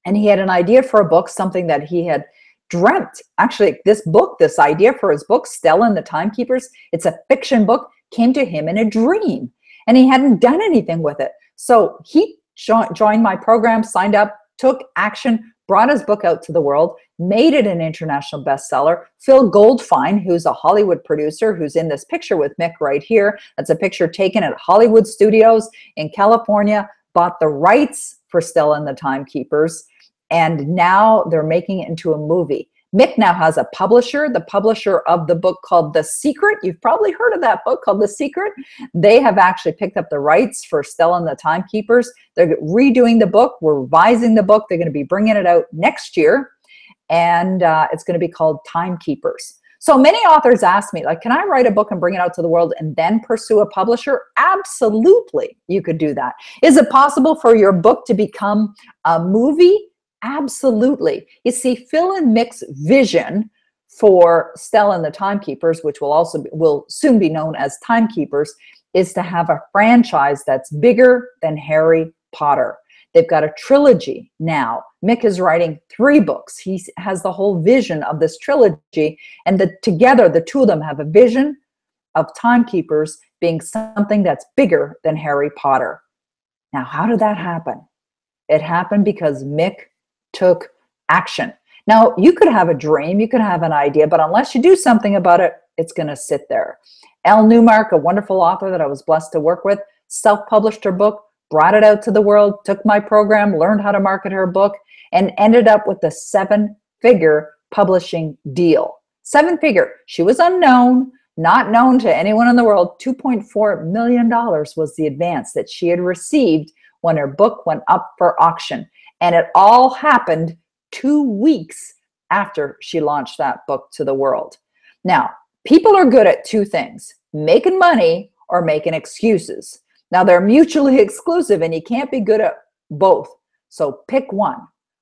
and he had an idea for a book, something that he had dreamt. Actually, this book, this idea for his book, Stella and the Timekeepers, it's a fiction book, came to him in a dream, and he hadn't done anything with it. So he joined my program, signed up, took action, brought his book out to the world, made it an international bestseller. Phil Goldfine, who's a Hollywood producer, who's in this picture with Mick right here. That's a picture taken at Hollywood Studios in California, bought the rights for Stella and the Timekeepers, and now they're making it into a movie. Mick now has a publisher, the publisher of the book called The Secret. You've probably heard of that book called The Secret. They have actually picked up the rights for Stella and the Timekeepers. They're redoing the book, we're revising the book. They're going to be bringing it out next year, and it's going to be called Timekeepers. So many authors ask me, like, can I write a book and bring it out to the world and then pursue a publisher? Absolutely, you could do that. Is it possible for your book to become a movie? Absolutely. You see, Phil and Mick's vision for Stella and the Timekeepers, which will soon be known as Timekeepers, is to have a franchise that's bigger than Harry Potter. They've got a trilogy now. Mick is writing 3 books. He has the whole vision of this trilogy, and together the two of them have a vision of Timekeepers being something that's bigger than Harry Potter. Now, how did that happen? It happened because Mick took action. Now, you could have a dream, you could have an idea, but unless you do something about it, it's going to sit there. Elle Newmark, a wonderful author that I was blessed to work with, self-published her book, brought it out to the world, took my program, learned how to market her book, and ended up with a 7-figure publishing deal. 7-figure. She was unknown, not known to anyone in the world. $2.4 million was the advance that she had received when her book went up for auction. And it all happened 2 weeks after she launched that book to the world. Now, people are good at 2 things, making money or making excuses. Now, they're mutually exclusive, and you can't be good at both. So pick one.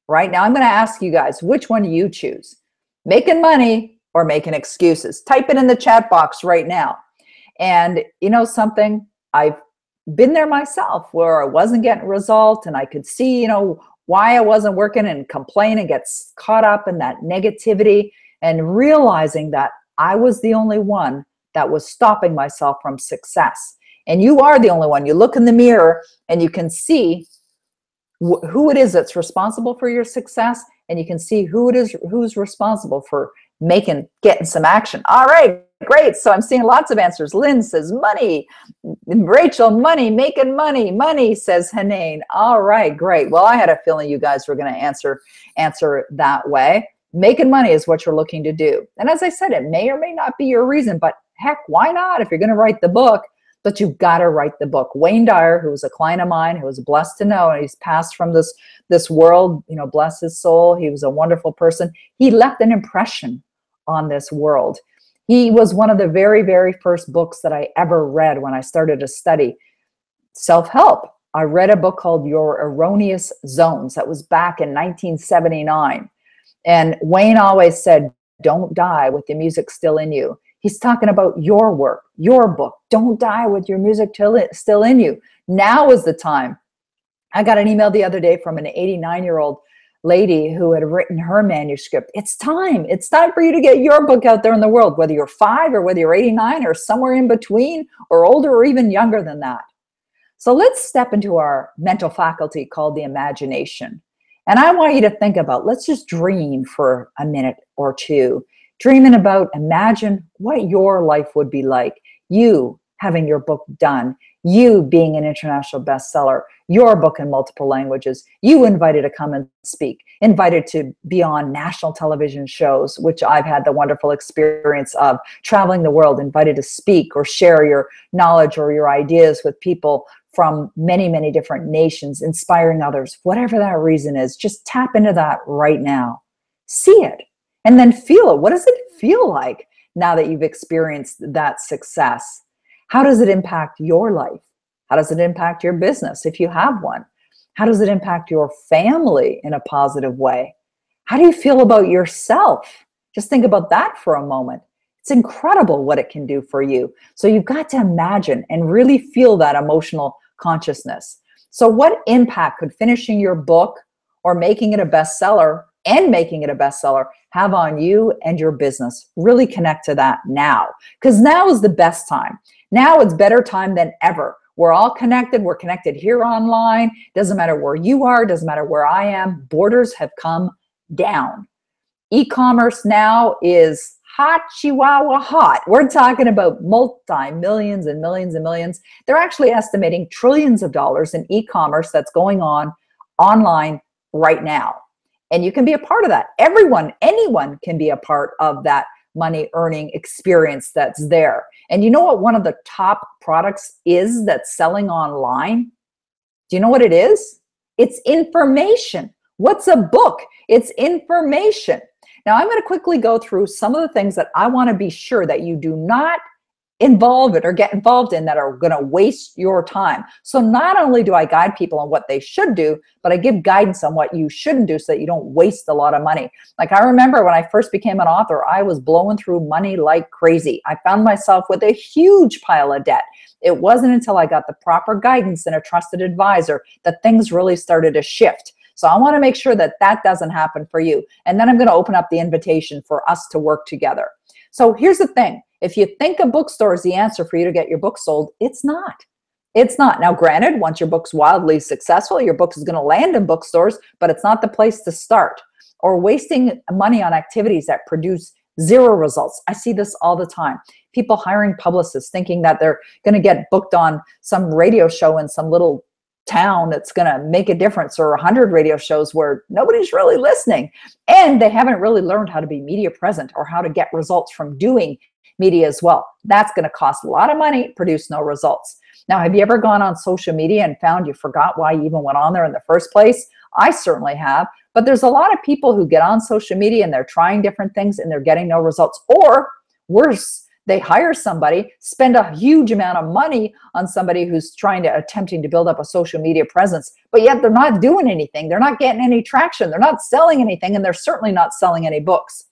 Right now, I'm going to ask you guys, which one do you choose? Making money or making excuses? Type it in the chat box right now. And you know something? I've been there myself where I wasn't getting results, and I could see, why I wasn't working, and complain and get caught up in that negativity, and realizing that I was the only one that was stopping myself from success. And you are the only one. You look in the mirror and you can see who it is that's responsible for your success, and you can see who's responsible for getting some action. All right, great. So I'm seeing lots of answers. Lynn says money. Rachel, money, making money. Money, says Hanane. All right, great. Well, I had a feeling you guys were going to answer that way. Making money is what you're looking to do. And as I said, it may or may not be your reason, but heck, why not? If you're going to write the book, but you've got to write the book. Wayne Dyer, who was a client of mine, who was blessed to know, and he's passed from this world, bless his soul. He was a wonderful person. He left an impression on this world. He was one of the very, very first books that I ever read when I started to study self-help. I read a book called Your Erroneous Zones. That was back in 1979. And Wayne always said, don't die with the music still in you. He's talking about your work, your book. Don't die with your music still in you. Now is the time. I got an email the other day from an 89-year-old lady who had written her manuscript. It's time. It's time for you to get your book out there in the world, whether you're 5 or whether you're 89 or somewhere in between or older or even younger than that. So let's step into our mental faculty called the imagination. And I want you to think about, let's just dream for a minute or two. Dreaming about, imagine what your life would be like. You, having your book done, you being an international bestseller, your book in multiple languages, you invited to come and speak, invited to be on national television shows, which I've had the wonderful experience of, traveling the world, invited to speak or share your knowledge or your ideas with people from many, many different nations, inspiring others, whatever that reason is. Just tap into that right now. See it and then feel it. What does it feel like now that you've experienced that success? How does it impact your life? How does it impact your business if you have one? How does it impact your family in a positive way? How do you feel about yourself? Just think about that for a moment. It's incredible what it can do for you. So you've got to imagine and really feel that emotional consciousness. So what impact could finishing your book or making it a bestseller and making it a bestseller have on you and your business? Really connect to that now, because now is the best time. Now it's better time than ever. We're all connected. We're connected here online. Doesn't matter where you are. Doesn't matter where I am. Borders have come down. E-commerce now is hot, chihuahua hot. We're talking about multi-millions and millions and millions. They're actually estimating trillions of dollars in e-commerce that's going on online right now. And you can be a part of that. Everyone, anyone can be a part of that money earning experience that's there. And you know what one of the top products is that's selling online? Do you know what it is? It's information. What's a book? It's information. Now I'm going to quickly go through some of the things that I want to be sure that you do not involve it or get involved in that are going to waste your time. So not only do I guide people on what they should do, but I give guidance on what you shouldn't do so that you don't waste a lot of money. Like I remember when I first became an author, I was blowing through money like crazy. I found myself with a huge pile of debt. It wasn't until I got the proper guidance and a trusted advisor that things really started to shift. So I want to make sure that that doesn't happen for you. And then I'm going to open up the invitation for us to work together. So here's the thing. If you think a bookstore is the answer for you to get your book sold, it's not. It's not. Now, granted, once your book's wildly successful, your book is going to land in bookstores, but it's not the place to start. Or wasting money on activities that produce zero results. I see this all the time. People hiring publicists thinking that they're going to get booked on some radio show in some little town that's going to make a difference, or 100 radio shows where nobody's really listening. And they haven't really learned how to be media present or how to get results from doing media as well. That's going to cost a lot of money, produce no results. Now, have you ever gone on social media and found you forgot why you even went on there in the first place? I certainly have. But there's a lot of people who get on social media and they're trying different things and they're getting no results. Or worse, they hire somebody, spend a huge amount of money on somebody who's attempting to build up a social media presence, but yet they're not doing anything. They're not getting any traction. They're not selling anything, and they're certainly not selling any books.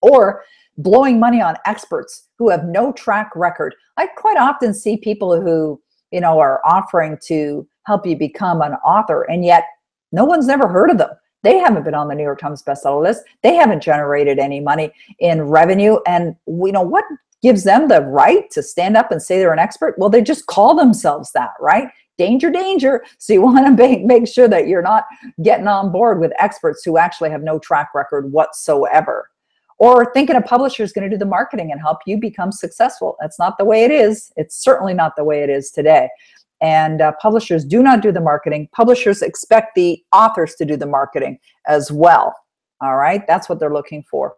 Or blowing money on experts who have no track record. I quite often see people who, are offering to help you become an author, and yet no one's ever heard of them. They haven't been on the New York Times bestseller list. They haven't generated any money in revenue. And what gives them the right to stand up and say they're an expert? Well, they just call themselves that, right? Danger, danger. So you want to make sure that you're not getting on board with experts who actually have no track record whatsoever. Or thinking a publisher is going to do the marketing and help you become successful. That's not the way it is. It's certainly not the way it is today. And publishers do not do the marketing. Publishers expect the authors to do the marketing as well. All right, that's what they're looking for.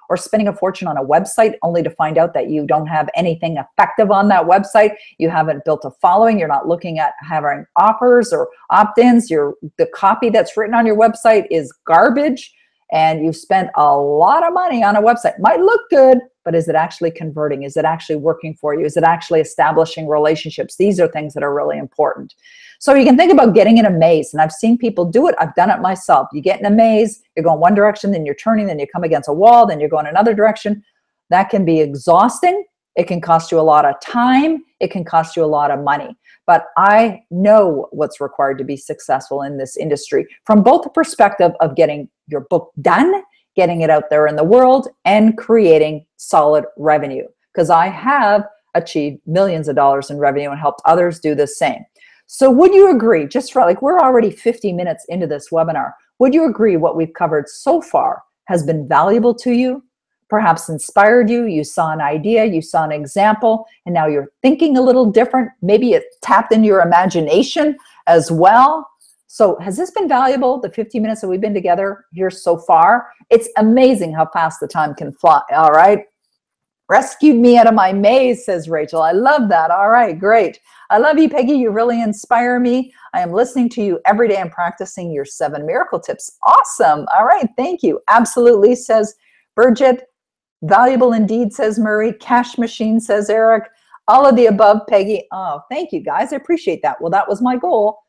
Or spending a fortune on a website only to find out that you don't have anything effective on that website. You haven't built a following. You're not looking at having offers or opt-ins. The copy that's written on your website is garbage. And you've spent a lot of money on a website. Might look good, but is it actually converting? Is it actually working for you? Is it actually establishing relationships? These are things that are really important. So you can think about getting in a maze, and I've seen people do it. I've done it myself. You get in a maze, you're going one direction, then you're turning, then you come against a wall, then you're going another direction. That can be exhausting. It can cost you a lot of time. It can cost you a lot of money. But I know what's required to be successful in this industry from both the perspective of getting your book done, getting it out there in the world, and creating solid revenue. Because I have achieved millions of dollars in revenue and helped others do the same. So would you agree, just for we're already 50 minutes into this webinar, would you agree what we've covered so far has been valuable to you? perhaps inspired you. You saw an idea, you saw an example, and now you're thinking a little different. Maybe it tapped into your imagination as well. So has this been valuable, the 15 minutes that we've been together here so far? It's amazing how fast the time can fly. All right. Rescued me out of my maze, says Rachel. I love that. All right, great. I love you, Peggy. You really inspire me. I am listening to you every day and practicing your 7 miracle tips. Awesome. All right, thank you. Absolutely, says Bridget. Valuable indeed, says Murray. Cash machine, says Eric. All of the above, Peggy. Oh, thank you, guys. I appreciate that. Well, that was my goal.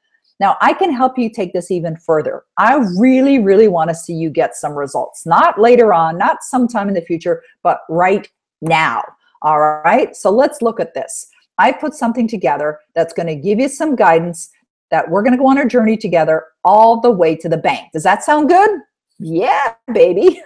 Now, I can help you take this even further. I really, really want to see you get some results. Not later on, not sometime in the future, but right now. All right, so let's look at this. I put something together that's going to give you some guidance that we're going to go on our journey together all the way to the bank. Does that sound good? Yeah, baby.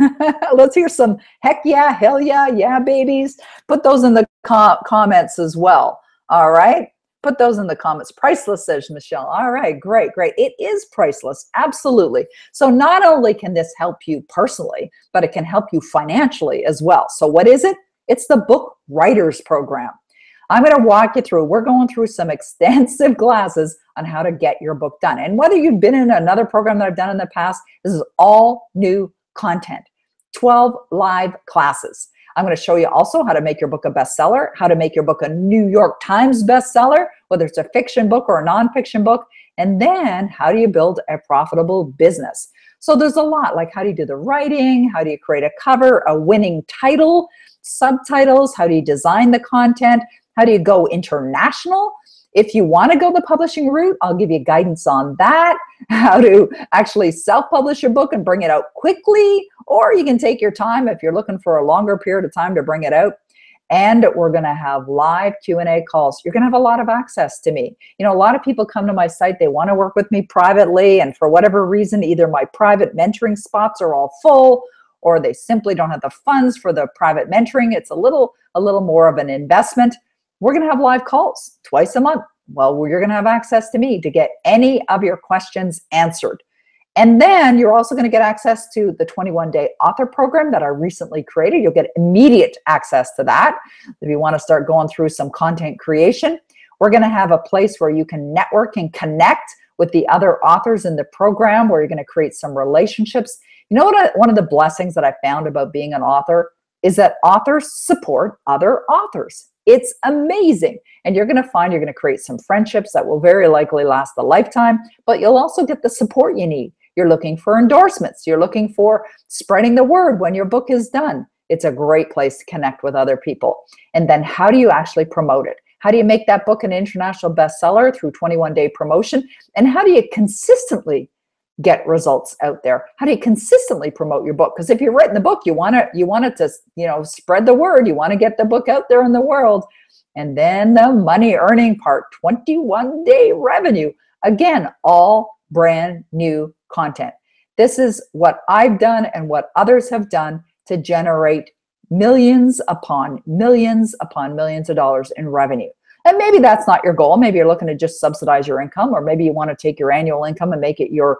Let's hear some heck yeah, hell yeah, yeah, babies. Put those in the comments as well. All right, put those in the comments. Priceless, says Michelle. All right, great, great. It is priceless, absolutely. So not only can this help you personally, but it can help you financially as well. So what is it? It's the Book Writers Program. I'm going to walk you through. We're going through some extensive classes on how to get your book done. And whether you've been in another program that I've done in the past, this is all new content. 12 live classes. I'm going to show you also how to make your book a bestseller, how to make your book a New York Times bestseller, whether it's a fiction book or a nonfiction book, and then how do you build a profitable business. So there's a lot, like how do you do the writing, how do you create a cover, a winning title, subtitles, how do you design the content, how do you go international? If you want to go the publishing route, I'll give you guidance on that, how to actually self-publish your book and bring it out quickly, or you can take your time if you're looking for a longer period of time to bring it out. And we're going to have live Q&A calls. You're going to have a lot of access to me. You know, a lot of people come to my site, they want to work with me privately, and for whatever reason, either my private mentoring spots are all full, or they simply don't have the funds for the private mentoring. It's a little more of an investment. We're going to have live calls twice a month. Well, you're going to have access to me to get any of your questions answered. And then you're also going to get access to the 21-day author program that I recently created. You'll get immediate access to that. If you want to start going through some content creation, we're going to have a place where you can network and connect with the other authors in the program, where you're going to create some relationships. You know what? One of the blessings that I found about being an author is that authors support other authors. It's amazing. And you're going to find you're going to create some friendships that will very likely last a lifetime, but you'll also get the support you need. You're looking for endorsements. You're looking for spreading the word when your book is done. It's a great place to connect with other people. And then how do you actually promote it? How do you make that book an international bestseller through 21-day promotion? And how do you consistently get results out there? How do you consistently promote your book? Because if you're writing the book, you want it to, you know, spread the word. You want to get the book out there in the world. And then the money earning part, 21-day revenue. Again, all brand new content. This is what I've done and what others have done to generate millions upon millions upon millions of dollars in revenue. And maybe that's not your goal. Maybe you're looking to just subsidize your income, or maybe you want to take your annual income and make it your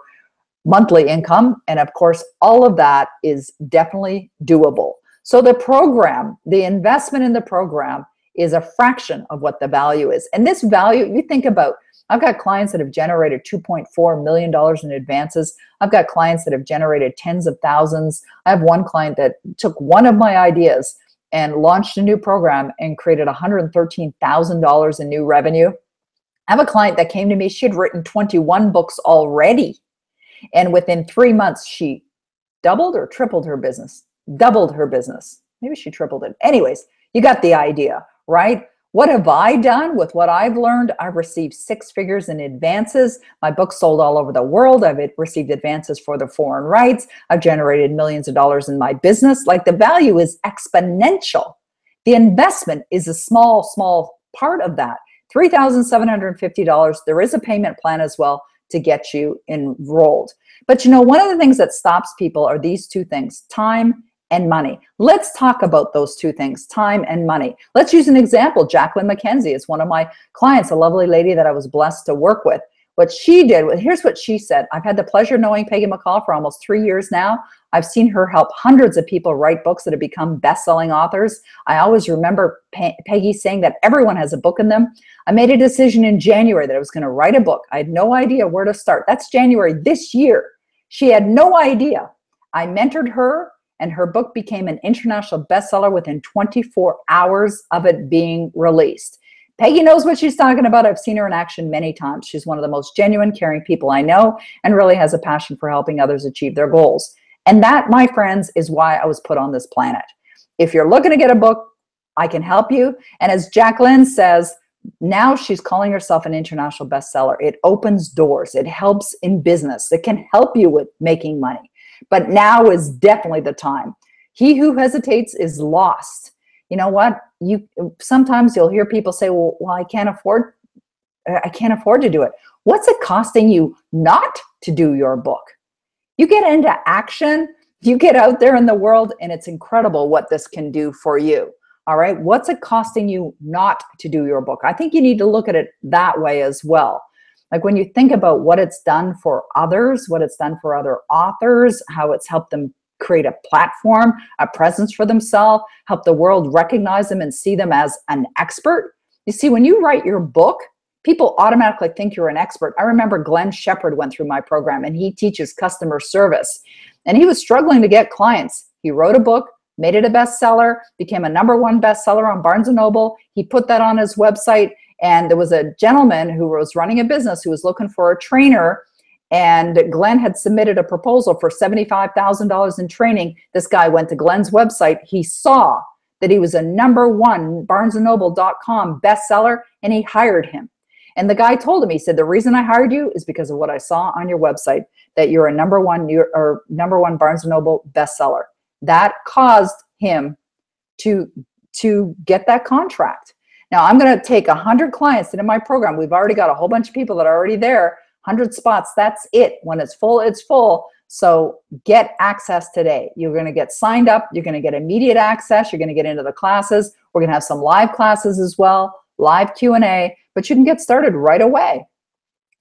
monthly income. And of course, all of that is definitely doable. So the program, the investment in the program is a fraction of what the value is. And this value, you think about, I've got clients that have generated $2.4 million in advances. I've got clients that have generated tens of thousands. I have one client that took one of my ideas and launched a new program and created $113,000 in new revenue. I have a client that came to me, she had written 21 books already. And within 3 months, she doubled or tripled her business. Doubled her business. Maybe she tripled it. Anyways, you got the idea, right? What have I done with what I've learned? I've received 6 figures in advances. My book sold all over the world. I've received advances for the foreign rights. I've generated millions of dollars in my business. Like, the value is exponential. The investment is a small part of that. $3,750. There is a payment plan as well to get you enrolled. But you know, one of the things that stops people are these 2 things, time and money. Let's talk about those 2 things, time and money. Let's use an example. Jacqueline McKenzie is one of my clients, a lovely lady that I was blessed to work with. What she did, here's what she said. I've had the pleasure of knowing Peggy McCall for almost 3 years now. I've seen her help hundreds of people write books that have become best-selling authors. I always remember Peggy saying that everyone has a book in them. I made a decision in January that I was going to write a book. I had no idea where to start. That's January this year. She had no idea. I mentored her, and her book became an international bestseller within 24 hours of it being released. Peggy knows what she's talking about. I've seen her in action many times. She's one of the most genuine, caring people I know, and really has a passion for helping others achieve their goals. And that, my friends, is why I was put on this planet. If you're looking to get a book, I can help you. And as Jacqueline says, now she's calling herself an international bestseller. It opens doors. It helps in business. It can help you with making money. But now is definitely the time. He who hesitates is lost. You know what? Sometimes you'll hear people say, well, I can't afford to do it. What's it costing you not to do your book? You get into action, you get out there in the world, and it's incredible what this can do for you. All right. What's it costing you not to do your book? I think you need to look at it that way as well. Like when you think about what it's done for others, what it's done for other authors, how it's helped them create a platform, a presence for themselves, help the world recognize them and see them as an expert. You see, when you write your book, people automatically think you're an expert. I remember Glenn Shepard went through my program, and he teaches customer service, and he was struggling to get clients. He wrote a book, made it a bestseller, became a #1 bestseller on Barnes & Noble. He put that on his website, and there was a gentleman who was running a business who was looking for a trainer, and Glenn had submitted a proposal for $75,000 in training. This guy went to Glenn's website. He saw that he was a #1 BarnesandNoble.com bestseller, and he hired him. And the guy told him, he said, the reason I hired you is because of what I saw on your website, that you're a #1 Barnes & Noble bestseller. That caused him to get that contract. Now I'm going to take 100 clients that in my program, we've already got a whole bunch of people that are already there, 100 spots. That's it. When it's full, it's full. So get access today. You're going to get signed up. You're going to get immediate access. You're going to get into the classes. We're going to have some live classes as well, live Q&A, but you can get started right away.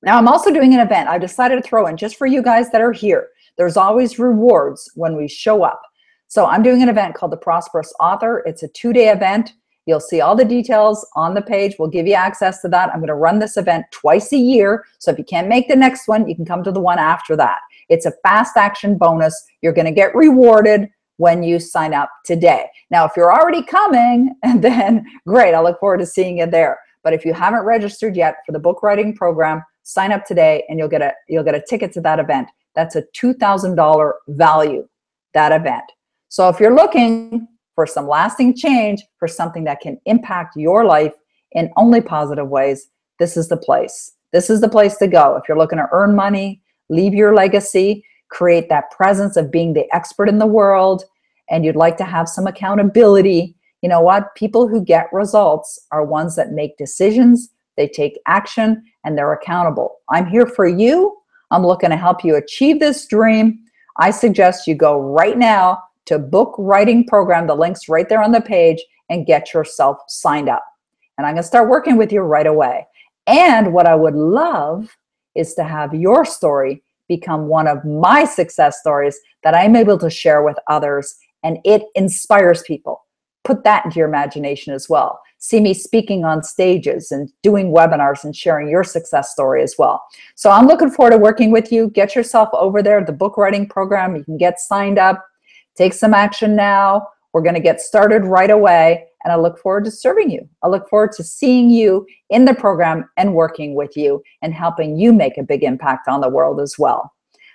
Now I'm also doing an event. I decided to throw in just for you guys that are here. There's always rewards when we show up. So I'm doing an event called the Prosperous Author. It's a 2-day event. You'll see all the details on the page. We'll give you access to that. I'm going to run this event twice a year. So if you can't make the next one, you can come to the one after that. It's a fast action bonus. You're going to get rewarded when you sign up today. Now, if you're already coming, then great. I look forward to seeing you there. But if you haven't registered yet for the book writing program, sign up today and you'll get a ticket to that event. That's a $2,000 value, that event. So if you're looking for some lasting change, for something that can impact your life in only positive ways, this is the place. This is the place to go. If you're looking to earn money, leave your legacy, create that presence of being the expert in the world, and you'd like to have some accountability, you know what? People who get results are ones that make decisions, they take action, and they're accountable. I'm here for you. I'm looking to help you achieve this dream. I suggest you go right now to Book Writing Program. The link's right there on the page, and get yourself signed up. And I'm going to start working with you right away. And what I would love is to have your story become one of my success stories that I'm able to share with others, and it inspires people. Put that into your imagination as well. See me speaking on stages and doing webinars and sharing your success story as well. So I'm looking forward to working with you. Get yourself over there, the Book Writing Program. You can get signed up. Take some action now. We're going to get started right away, and I look forward to serving you. I look forward to seeing you in the program and working with you and helping you make a big impact on the world as well.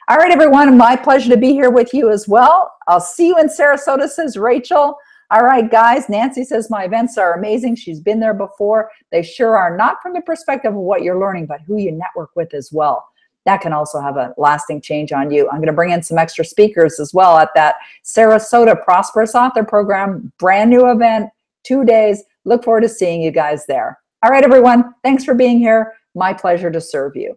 All right, everyone, my pleasure to be here with you as well. I'll see you in Sarasota, says Rachel. All right, guys, Nancy says my events are amazing. She's been there before. They sure are, not from the perspective of what you're learning, but who you network with as well. That can also have a lasting change on you. I'm going to bring in some extra speakers as well at that Sarasota Prosperous Author Program, brand new event, 2 days. Look forward to seeing you guys there. All right, everyone, thanks for being here. My pleasure to serve you.